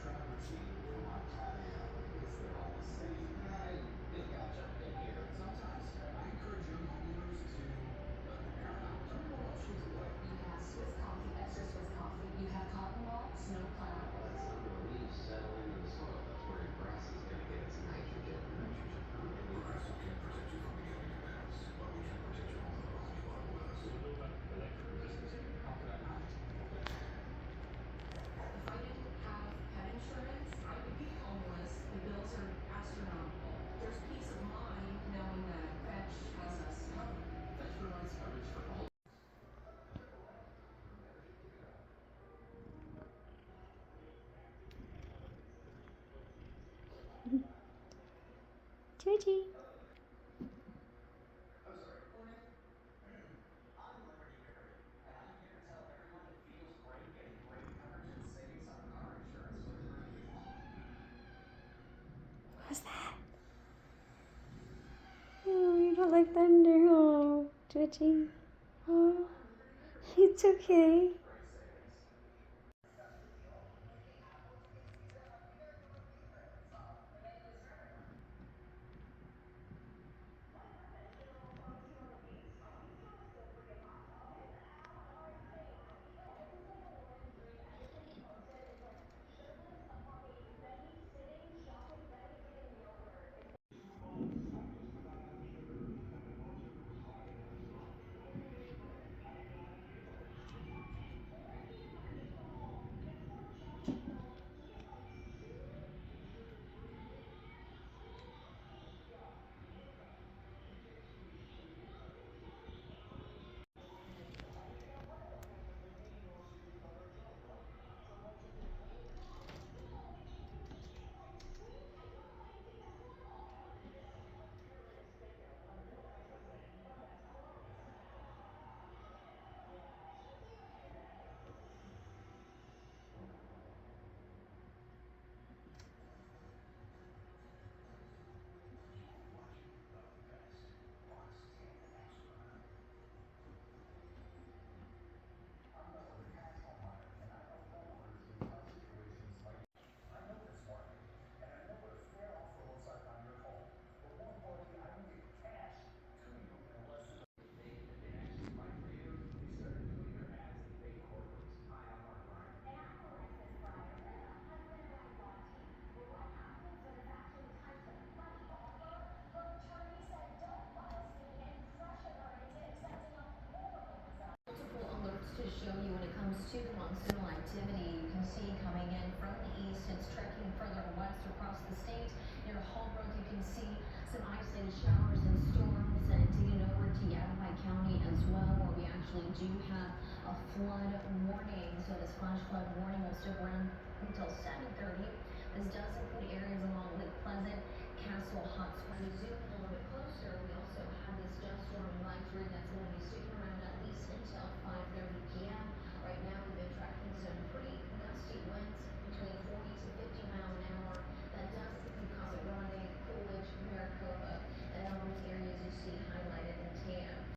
You have Swiss coffee, extra Swiss coffee. You have cotton ball, snow plow. Well, let some of the leaves settle into the soil. That's where your grass is going to get its nitrogen. Nitrogen, huh? Grasses can't protect you from beginning to dance, but we can protect you from the lonely bottom of us. Do we know about electric resistance here? How could I not? If I didn't have pet insurance, I would be homeless. The bills are astronomical. There's peace of mind knowing that Fetch has us covered. Fetch provides coverage for all. Georgie. What's that? Oh, you don't like thunder, oh, Georgie. Oh, it's okay. To show you when it comes to the monsoonal activity. You can see coming in from the east, it's trekking further west across the state. Near Holbrook, you can see some isolated showers and storms, and digging over to Yavapai County as well, where we actually do have a flood warning. So this flash flood warning will stick around until 7:30. This does include areas along Lake Pleasant, Castle, Hot Springs. Zoom in a little bit closer, we also have this dust storm advisory that's going to be sticking